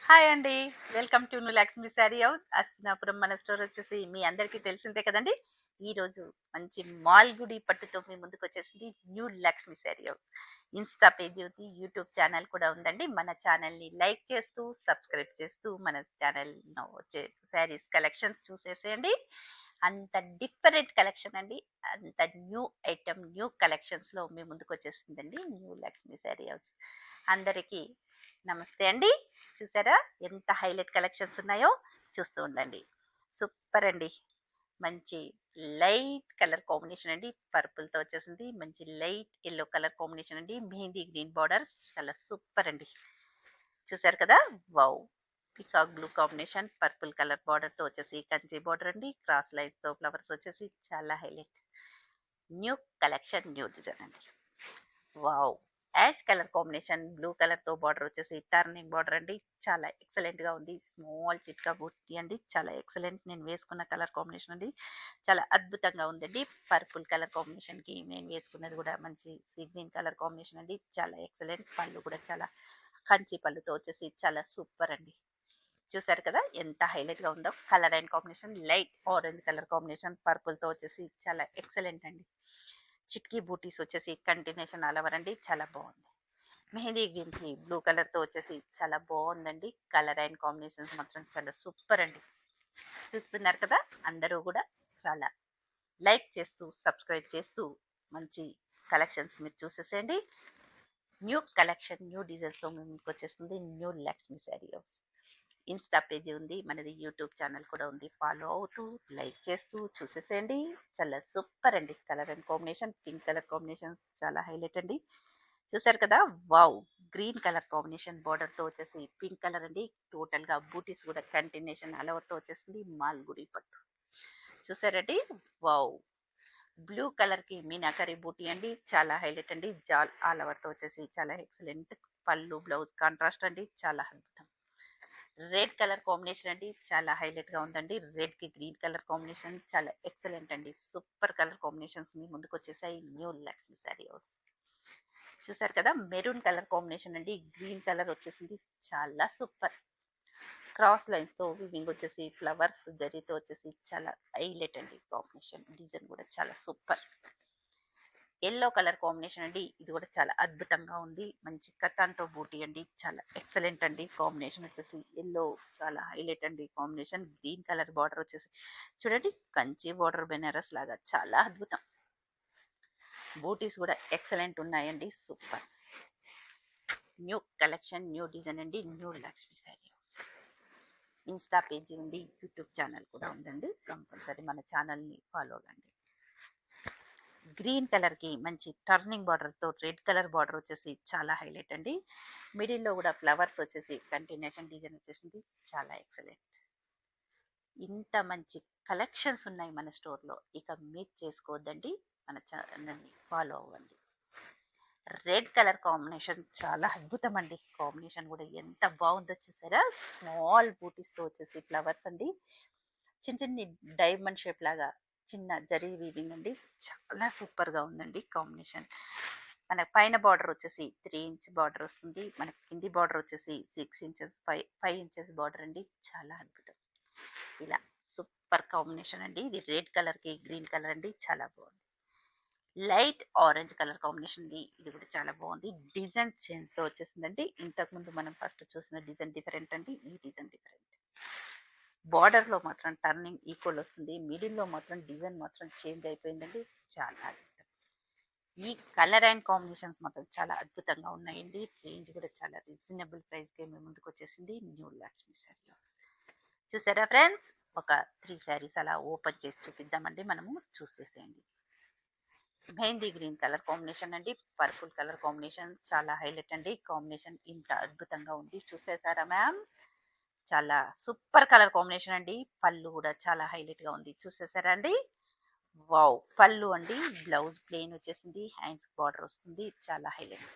Hi అండి. Welcome to new Lakshmi saree house. Hastinapuram మన store వచ్చేసి మీ అందరికీ తెలిసిందే కదండీ! ఈరోజు మంచి మాల్‌గుడి పట్టుతో మీ ముందుకొచ్చేసింది new Lakshmi saree house. Insta page ఉంది. యూట్యూబ్ ఛానల్ కూడా ఉందండి. మన ఛానల్‌ని లైక్ చేస్తూ, సబ్స్క్రైబ్ చేస్తూ మన ఛానల్‌లో వచ్చే శారీస్ కలెక్షన్స్ చూసేసేయండి. అంత డిఫరెంట్ కలెక్షన్ అండి. అంత న్యూ ఐటెమ్, న్యూ కలెక్షన్స్‌లో మీ ముందుకొచ్చేసిందండి న్యూ లక్ష్మి శారీ హౌస్. అందరికీ నమస్తే అండి. చూసారా ఎంత హైలైట్ కలెక్షన్స్ ఉన్నాయో? చూస్తూ ఉండండి. సూపర్ అండి. మంచి లైట్ కలర్ కాంబినేషన్ అండి. పర్పుల్‌తో వచ్చేసింది. మంచి లైట్ యెల్లో కలర్ కాంబినేషన్ అండి. మెహందీ గ్రీన్ బార్డర్స్ చాలా సూపర్ అండి. చూసారు కదా! Wow! Peacock blue combination purple colour బార్డర్‌తో వచ్చేసి కంచి బార్డర్ అండి. క్రాస్ లైన్స్‌తో ఫ్లవర్స్ వచ్చేసి చాలా highlight. New collection, new design అండి. Wow! Ash colour combination blue కలర్‌తో బార్డర్ వచ్చేసి టర్నింగ్ బార్డర్ అండి. చాలా ఎక్సలెంట్‌గా ఉంది. స్మాల్ చిట్కా బూటీ అండి. చాలా ఎక్సలెంట్. నేను వేసుకున్న కలర్ కాంబినేషన్ అండి. చాలా అద్భుతంగా ఉందండి. పర్పుల్ కలర్ కాంబినేషన్‌కి నేను వేసుకున్నది కూడా మంచి సీ గ్రీన్ కలర్ కాంబినేషన్ అండి. చాలా ఎక్సలెంట్. పళ్ళు కూడా చాలా కంచి పళ్ళుతో వచ్చేసి చాలా సూపర్ అండి. చూసారు కదా! ఎంత హైలైట్‌గా ఉందో. Colour and combination light orange colour combination పర్పుల్‌తో వచ్చేసి చాలా ఎక్సలెంట్ అండి. చిట్కీ బూటీస్ వచ్చేసి కంటిన్యూషన్ ఆల్ ఓవర్ అండి. చాలా బాగుంది. మెహందీ గ్రీన్‌కి బ్లూ కలర్‌తో వచ్చేసి చాలా బాగుందండి. కలర్ అండ్ కాంబినేషన్స్ మాత్రం చాలా సూపర్ అండి. చూస్తున్నారు కదా! అందరూ కూడా చాలా లైక్ చేస్తూ, సబ్స్క్రైబ్ చేస్తూ మంచి కలెక్షన్స్ మీరు చూసేసేయండి. న్యూ కలెక్షన్, న్యూ డిజైన్స్‌తో మీ ముందుకొచ్చేస్తుంది new Lakshmi saree house. Insta page ఉంది. మనది యూట్యూబ్ ఛానల్ కూడా ఉంది. ఫాలో అవుతూ, లైక్ చేస్తూ చూసేసేయండి. చాలా సూపర్ అండి. Colour and combination pink colour combinations చాలా హైలైట్ అండి. చూసారు కదా! వావ్! గ్రీన్ కలర్ కాంబినేషన్ బార్డర్‌తో వచ్చేసి పింక్ కలర్ అండి. టోటల్‌గా బూటీస్ కూడా కంటిన్యూషన్ ఆల్ ఓవర్‌తో వచ్చేసింది మాల్‌గుడి పట్టు. చూసారండి? వావ్! బ్లూ కలర్‌కి మీనాకరి బూటీ అండి. చాలా హైలైట్ అండి. జాల్ ఆల్ ఓవర్‌తో వచ్చేసి చాలా ఎక్సలెంట్. పళ్ళు, బ్లౌజ్ కాంట్రాస్ట్ అండి. చాలా అద్భుతం. రెడ్ కలర్ కాంబినేషన్ అండి. చాలా హైలైట్‌గా ఉందండి. రెడ్‌కి గ్రీన్ కలర్ కాంబినేషన్ చాలా ఎక్సలెంట్ అండి. సూపర్ కలర్ కాంబినేషన్స్ మీ ముందుకొచ్చేసాయి న్యూ లక్ష్మి శారీ హౌస్. చూసారు కదా! మెరూన్ కలర్ కాంబినేషన్ అండి. గ్రీన్ కలర్ వచ్చేసింది. చాలా సూపర్. క్రాస్ లైన్స్‌తో వీవింగ్ వచ్చేసి ఫ్లవర్స్ జరీతో వచ్చేసి చాలా హైలైట్ అండి కాంబినేషన్. డిజైన్ కూడా చాలా సూపర్. యెల్లో కలర్ కాంబినేషన్ అండి. ఇది కూడా చాలా అద్భుతంగా ఉంది. మంచి కతాన్‌తో బూటీ అండి. చాలా ఎక్సలెంట్ అండి. కాంబినేషన్ వచ్చేసి యెల్లో చాలా హైలైట్ అండి కాంబినేషన్. గ్రీన్ కలర్ బార్డర్ వచ్చేసి చూడండి కంచి బార్డర్ బెనారస్ లాగా చాలా అద్భుతం. బూటీస్ కూడా ఎక్సలెంట్ ఉన్నాయండి. Super. New collection, new design అండి. New Lakshmi saree house. Insta page ఉంది. యూట్యూబ్ ఛానల్ కూడా ఉందండి. కంపల్సరీ మన ఛానల్‌ని ఫాలో అవ్వండి. గ్రీన్ కలర్‌కి మంచి టర్నింగ్ బార్డర్‌తో రెడ్ కలర్ బార్డర్ వచ్చేసి చాలా హైలైట్ అండి. మిడిల్‌లో కూడా ఫ్లవర్స్ వచ్చేసి కంటిన్యూషన్ డిజైన్ వచ్చేసింది. చాలా ఎక్సలెంట్. ఇంత మంచి కలెక్షన్స్ ఉన్నాయి మన స్టోర్‌లో. ఇక మిస్ చేసుకోవద్దండి. మన ఛానల్‌ని ఫాలో అవ్వండి. రెడ్ కలర్ కాంబినేషన్ చాలా అద్భుతం అండి. కాంబినేషన్ కూడా ఎంత బాగుందో చూసారా? స్మాల్ బూటీస్‌తో వచ్చేసి ఫ్లవర్స్ అండి. చిన్న చిన్ని డైమండ్ షేప్ లాగా చిన్న జరీ వీవింగ్ అండి. చాలా సూపర్‌గా ఉందండి కాంబినేషన్. మన పైన బార్డర్ వచ్చేసి 3 ఇంచ్ బార్డర్ వస్తుంది. మనకి కింది బార్డర్ వచ్చేసి 6 ఇంచెస్ 5 ఇంచెస్ బార్డర్ అండి. చాలా అద్భుతం. ఇలా సూపర్ కాంబినేషన్ అండి. ఇది రెడ్ కలర్‌కి గ్రీన్ కలర్ అండి. చాలా బాగుంది. లైట్ ఆరెంజ్ కలర్ కాంబినేషన్ ఇది. ఇది కూడా చాలా బాగుంది. డిజైన్ చేంజ్‌తో వచ్చేసిందండి. ఇంతకుముందు మనం ఫస్ట్ చూసిన డిజైన్ డిఫరెంట్ అండి. ఈ డిజైన్ డిఫరెంట్. బార్డర్‌లో మాత్రం టర్నింగ్ ఈక్వల్ వస్తుంది. మిడిల్‌లో మాత్రం డిజైన్ మాత్రం చేంజ్ అయిపోయిందండి. చాలా అద్భుతం. ఈ కలర్ అండ్ కాంబినేషన్స్ మాత్రం చాలా అద్భుతంగా ఉన్నాయండి. రేంజ్ కూడా చాలా రీజనబుల్ ప్రైస్‌కే మీ ముందుకొచ్చేసింది న్యూ లక్ష్మి శారీలో. చూసారా ఫ్రెండ్స్? ఒక 3 శారీస్ అలా ఓపెన్ చేసి చూపిద్దామండి మనము. చూసేసేయండి. మెహందీ గ్రీన్ కలర్ కాంబినేషన్ అండి. పర్పుల్ కలర్ కాంబినేషన్ చాలా హైలైట్ అండి. కాంబినేషన్ ఇంత అద్భుతంగా ఉంది. చూసేసారా మ్యామ్? చాలా సూపర్ కలర్ కాంబినేషన్ అండి. పళ్ళు కూడా చాలా హైలైట్‌గా ఉంది. చూసేసారా అండి? వావ్! పళ్ళు అండి. బ్లౌజ్ ప్లెయిన్ వచ్చేసింది. హ్యాండ్స్‌కి బార్డర్ వస్తుంది. చాలా హైలైట్.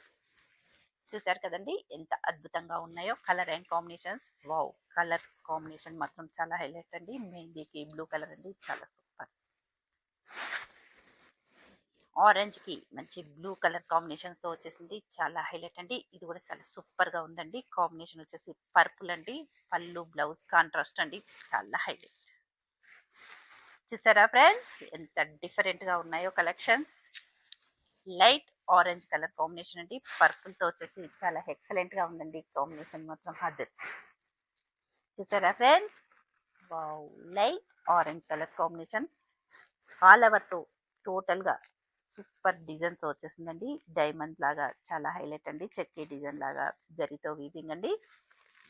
చూసారు కదండీ! ఎంత అద్భుతంగా ఉన్నాయో colour and combinations. Wow! Colour combination మాత్రం చాలా హైలైట్ అండి. మెహందీకి బ్లూ కలర్ అండి. చాలా సూపర్. ఆరెంజ్‌కి మంచి బ్లూ కలర్ కాంబినేషన్స్‌తో వచ్చేసింది. చాలా హైలైట్ అండి. ఇది కూడా చాలా సూపర్‌గా ఉందండి. కాంబినేషన్ వచ్చేసి పర్పుల్ అండి. పళ్ళు, బ్లౌజ్ కాంట్రాస్ట్ అండి. చాలా హైలైట్. చూసారా ఫ్రెండ్స్ ఎంత డిఫరెంట్‌గా ఉన్నాయో collections. Light orange colour combination అండి. పర్పుల్‌తో వచ్చేసి చాలా ఎక్సలెంట్‌గా ఉందండి. కాంబినేషన్ మాత్రం అద్దర్. చూసారా friends? Wow! Light orange colour combination. All ఓవర్‌తో టోటల్‌గా సూపర్ డిజైన్‌తో వచ్చేసిందండి. డైమండ్ లాగా చాలా హైలైట్ అండి. చెక్కీ డిజైన్ లాగా జరీతో వీవింగ్ అండి.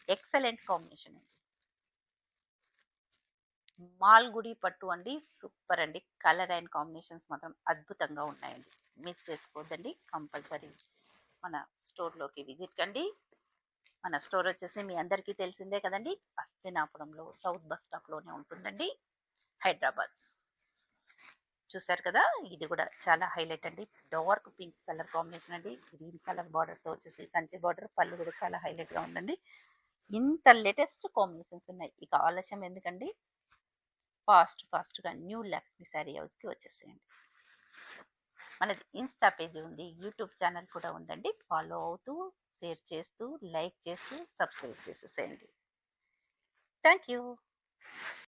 ఎక్సలెంట్ కాంబినేషన్ అండి. మాల్గుడి పట్టు అండి. సూపర్ అండి. కలర్ అండ్ కాంబినేషన్స్ మాత్రం అద్భుతంగా ఉన్నాయండి. మిస్ చేసుకోవద్దండి. కంపల్సరీ మన స్టోర్‌లోకి విజిట్ కండి. మన స్టోర్ వచ్చేసి మీ అందరికీ తెలిసిందే కదండీ! హస్తినాపురంలో సౌత్ బస్ స్టాప్‌లోనే ఉంటుందండి. హైదరాబాద్. చూసారు కదా! ఇది కూడా చాలా హైలైట్ అండి. డార్క్ పింక్ కలర్ కాంబినేషన్ అండి. గ్రీన్ కలర్ బార్డర్‌తో వచ్చేసి కంచి బార్డర్. పళ్ళు కూడా చాలా హైలైట్‌గా ఉందండి. ఇంత లేటెస్ట్ కాంబినేషన్స్ ఉన్నాయి. ఇక ఆలస్యం ఎందుకండి? ఫాస్ట్‌గా న్యూ లక్ష్మి శారీ హౌస్‌కి వచ్చేసేయండి. మనది ఇన్‌స్టా పేజ్ ఉంది. యూట్యూబ్ ఛానల్ కూడా ఉందండి. ఫాలో అవుతూ, షేర్ చేస్తూ, లైక్ చేస్తూ, సబ్స్క్రైబ్ చేసేసేయండి. Thank you.